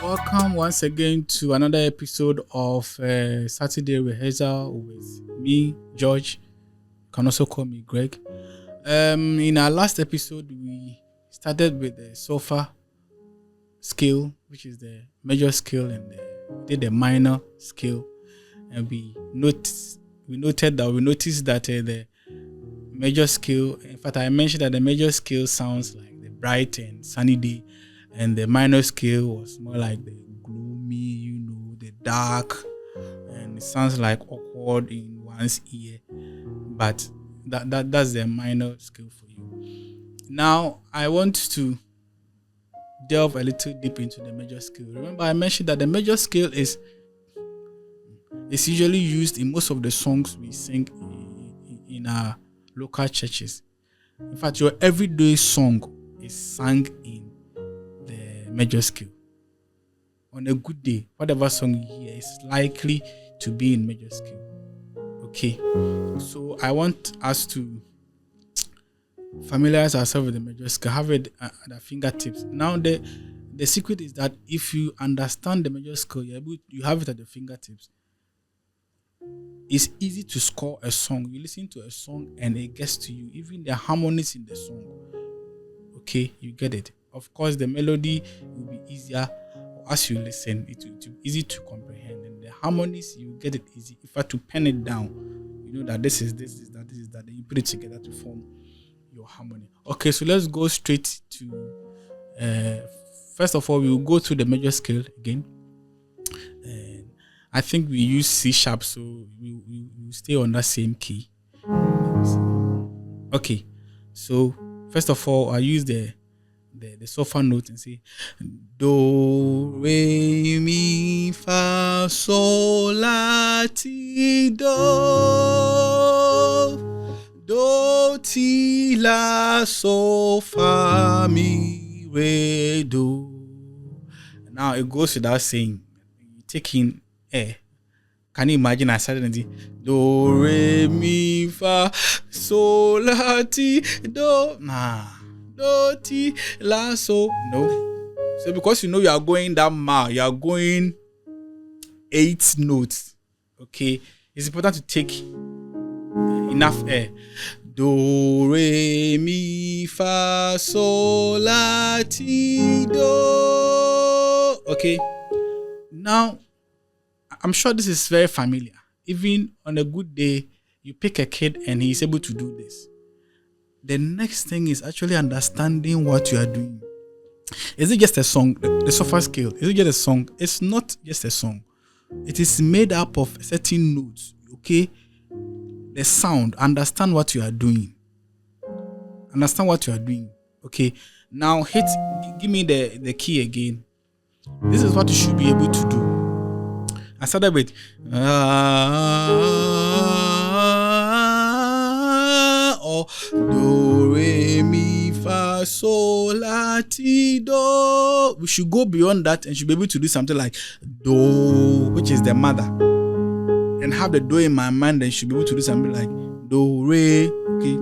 Welcome once again to another episode of Saturday Rehearsal with me, George. You can also call me Greg. In our last episode, we started with the Solfa Scale, which is the major scale, and did the minor scale, and we noticed that the major scale. In fact, I mentioned that the major scale sounds like the bright and sunny day, and the minor scale was more like the gloomy, the dark, and it sounds like awkward in one's ear. But that's the minor scale for you. Now, I want to delve a little deep into the major scale. Remember, I mentioned that the major scale is usually used in most of the songs we sing in our local churches. In fact, your everyday song is sung in the major scale. On a good day, whatever song you hear is likely to be in major scale. Okay, so I want us to familiarize ourselves with the major scale, have it at our fingertips. Now, the secret is that if you understand the major scale, you have it at the fingertips. It's easy to score a song. You listen to a song and it gets to you, even the harmonies in the song. Okay, you get it. Of course, the melody will be easier as you listen. It will be easy to comprehend, and the harmonies you get it easy. If I had to pen it down, you know that this is that. Then you put it together to form your harmony. Okay, so let's go straight to. First of all, we will go through the major scale again. I think we use C#, so we stay on that same key. Okay, so first of all, I use the Solfa note and say do, re, mi, fa, sol, la, ti, do, ti, la, so, fa, mi, re, do. Now it goes without saying, you take in air. Can you imagine I started and do, re, mi, fa, sol, la, ti, do. Nah. Do, ti, la, so. No. So because you are going that mile, you are going 8 notes. Okay. It's important to take enough air. Do, re, mi, fa, sol, la, ti, do. Okay. Now, I'm sure this is very familiar. Even on a good day, you pick a kid and he's able to do this. The next thing is actually understanding what you are doing. Is it just a song? The Solfa Scale, is it just a song? It's not just a song. It is made up of certain notes. Okay? The sound. Understand what you are doing. Understand what you are doing. Okay? Now give me the key again. This is what you should be able to do. I started with or do, re, mi, fa, sol, la, ti, do. We should go beyond that and should be able to do something like do, which is the mother, and have the do in my mind. And should be able to do something like do, re, okay,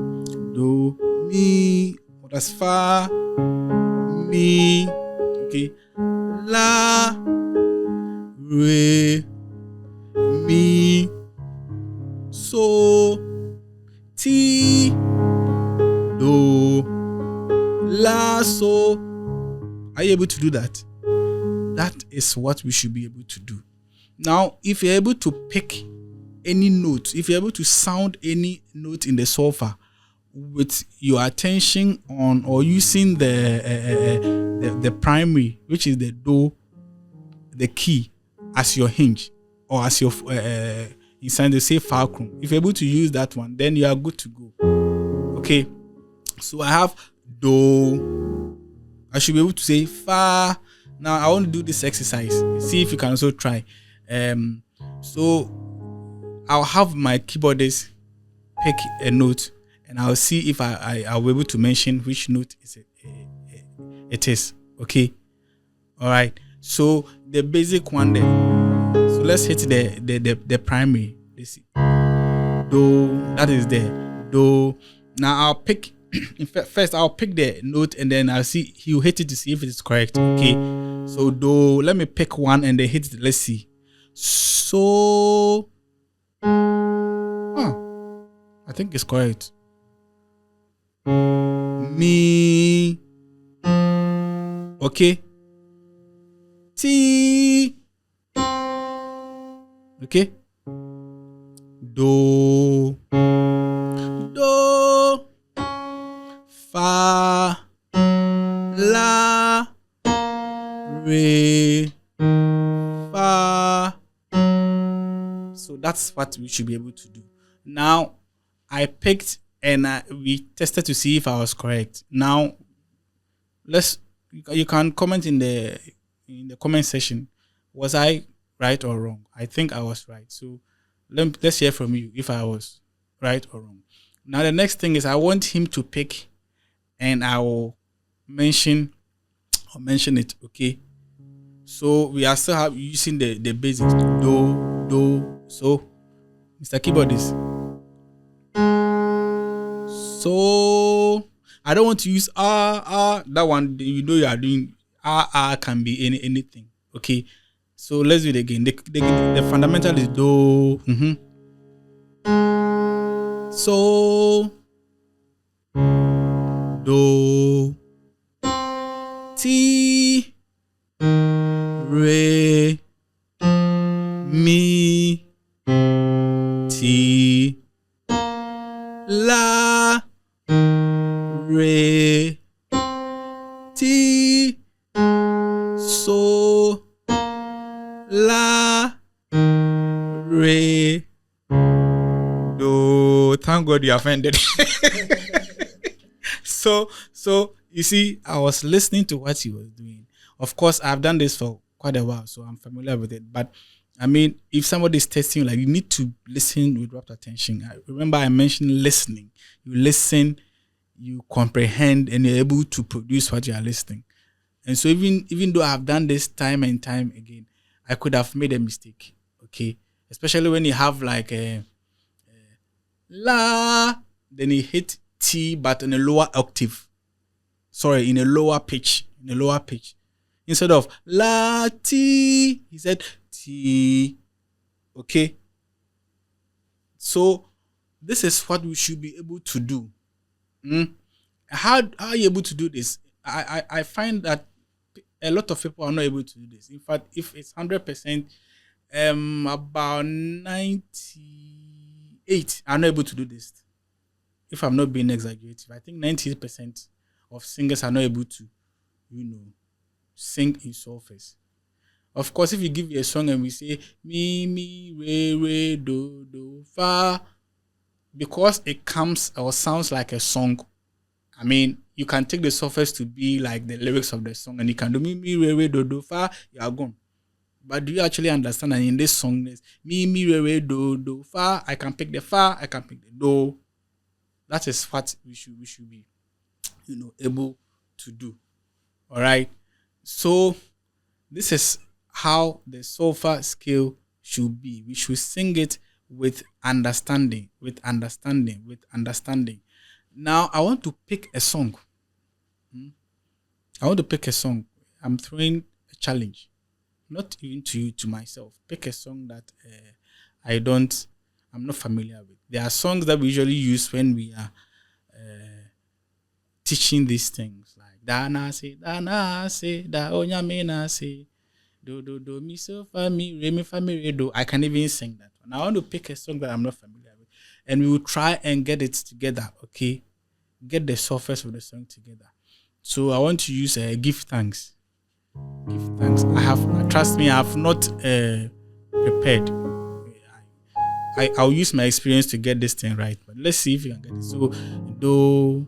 do, mi, that's fa, mi, okay, la, re, mi, so, ti, do, la, so. Are you able to do that? That is what we should be able to do. Now, if you're able to pick any note, if you're able to sound any note in the Solfa with your attention on or using the primary, which is the do, the key, as your hinge or as your inside the say fulcrum. If you're able to use that one, then you are good to go. Okay, so I have do. I should be able to say fa. Now I want to do this exercise. See if you can also try. So I'll have my keyboardist pick a note, and I'll see if I'll be able to mention which note it is. Okay, all right. So the basic one there. So let's hit the primary. Let's see. Do, that is there. Do. Now I'll pick first I'll pick the note and then I'll see, he'll hit it to see if it is correct. Okay. So do, let me pick one and then hit it. Let's see. So, I think it's correct. Mi. Okay. Ti. Okay. Do. Do. Fa. La. Re. Fa. So that's what we should be able to do. Now, I picked and we tested to see if I was correct. Now, you can comment in the comment section. Was I right or wrong? I think I was right. So let's hear from you if I was right or wrong. Now the next thing is I want him to pick, and I will mention it. Okay. So we are still using the basics. Do. So, Mr. Keyboardist. So I don't want to use that one. You know you are doing can be anything. Okay. So let's do it again. The fundamental is do. So do, ti, re, mi, ti, la, re, ti, so, la, re, do. Thank God you offended. So you see, I was listening to what he was doing. Of course, I've done this for quite a while, so I'm familiar with it. But I mean, if somebody is testing, like, you need to listen with rapt attention. Remember, I mentioned listening. You listen, you comprehend, and you're able to produce what you are listening. And so even though I've done this time and time again, I could have made a mistake. Okay, especially when you have like a la, then you hit T, but in a lower octave. Sorry, in a lower pitch. Instead of la T, he said T. Okay. So this is what we should be able to do. How are you able to do this? I find that a lot of people are not able to do this. In fact, if it's 100%, about 98 are not able to do this. If I'm not being exaggerative, I think 98% of singers are not able to, sing in solfege. Of course, if you give me a song and we say mi, re, do, fa, because it comes or sounds like a song, I mean, you can take the solfege to be like the lyrics of the song, and you can do mi, re, do, fa, you are gone. But do you actually understand that in this song, there's mi, re, do, fa, I can pick the fa, I can pick the do. That is what we should be, able to do. All right. So this is how the Solfa scale should be. We should sing it with understanding. Now I want to pick a song. I'm throwing a challenge, not even to you, to myself. Pick a song that I'm not familiar with. There are songs that we usually use when we are teaching these things, like Dana say, da onya me na say, do mi so fa mi re mi fa mi re do. I can even sing that one. I want to pick a song that I'm not familiar with, and we will try and get it together. Okay, get the surface of the song together. So I want to use give thanks. Trust me, I have not prepared. I'll use my experience to get this thing right, but let's see if you can get it. So, do.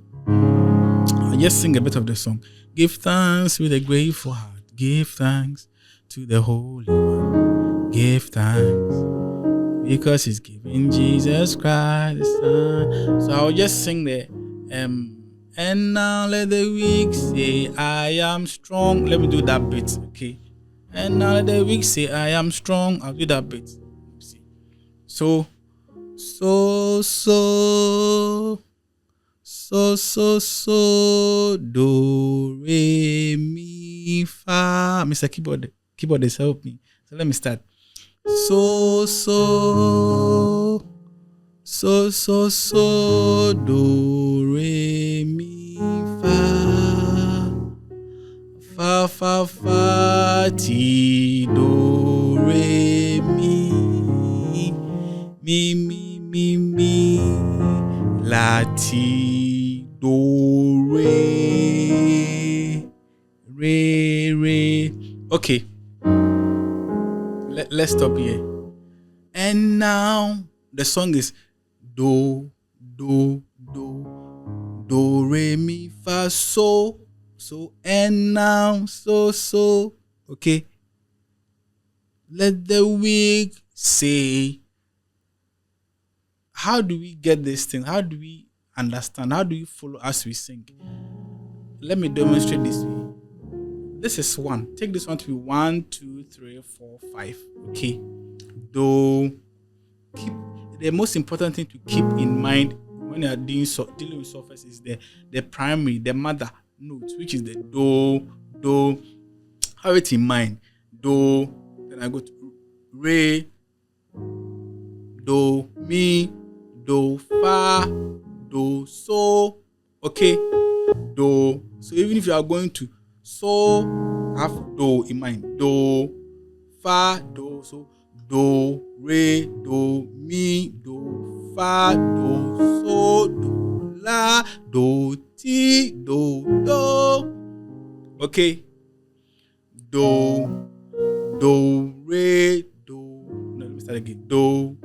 I'll just sing a bit of the song. Give thanks with a grateful heart. Give thanks to the Holy One. Give thanks because He's given Jesus Christ the Son. So I'll just sing the and now let the weak say, I am strong. Let me do that bit, okay? And now let the weak say, I am strong. I'll do that bit. So so, do, re, mi, fa. Mr. Keyboardist, help me. So let me start. So, do, re, mi, fa. Fa, ti, do, re, mi, la, ti, do, re. Okay, let's stop here. And now the song is do, re, mi, fa, so, and now, so. Okay. Let the weak say, how do we get this thing? How do we understand? How do we follow as we sing? Let me demonstrate this way. This is 1. Take this one to be 1, 2, 3, 4, 5. Okay. Do. The most important thing to keep in mind when you are dealing with sophos is the primary, the mother note, which is the do. Have it in mind. Do. Then I go to re, do, mi, do, fa, do, so. Okay. Do. So even if you are going to so, have do in mind. Do, fa, do. So do, re, do, mi, do, fa, do, so, do, la, do, ti, do. Okay. Do, re, do. No, let me start again. Do,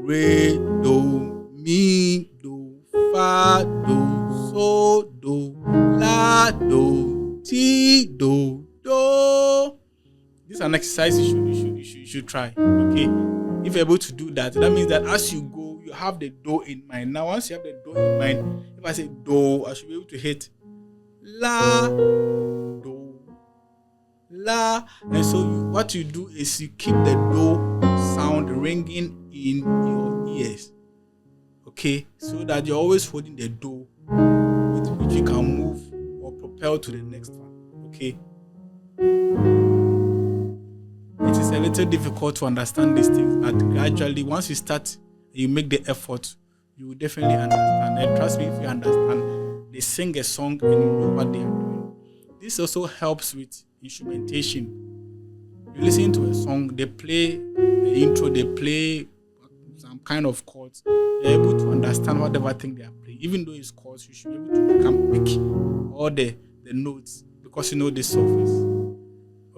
re, do, mi, do, fa, do, so, do, la, do, ti, do. This is an exercise you should try. Okay, if you're able to do that, that means that as you go, you have the do in mind. Now, once you have the do in mind, if I say do, I should be able to hit la, do, la, and so what you do is you keep the do sound ringing in your ears. Okay, so that you're always holding the do with which you can move or propel to the next one. Okay. It is a little difficult to understand these things, but gradually, once you start, you make the effort, you will definitely understand. And trust me, if you understand, they sing a song and you know what they are doing. This also helps with instrumentation. You listen to a song, they play the intro, they play some kind of chords. You're able to understand whatever thing they are playing. Even though it's chords, you should be able to pick all the notes because you know the surface.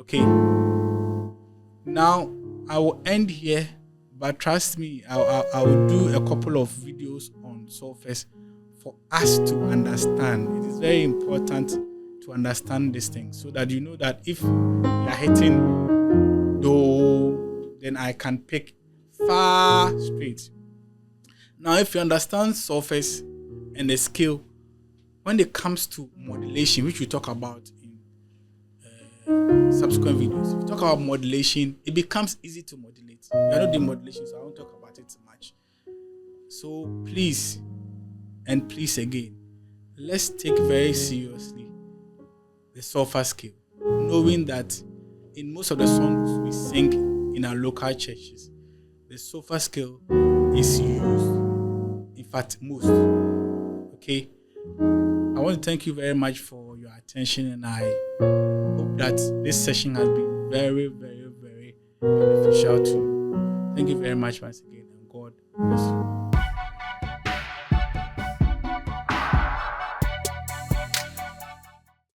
Okay. Now, I will end here, but trust me, I will do a couple of videos on sophos for us to understand. It is very important to understand this thing so that you know that if you are hitting do, then I can pick fa straight. Now, if you understand sophos and the scale, when it comes to modulation, which we talk about in subsequent videos, if you talk about modulation, it becomes easy to modulate. We are not doing modulation, so I won't talk about it too much. So please again, let's take very seriously the Solfa Scale, knowing that in most of the songs we sing in our local churches, the Solfa Scale is used. In fact, most. Okay. I want to thank you very much for your attention, and I hope that this session has been very, very, very beneficial to you. Thank you very much once again, and God bless you.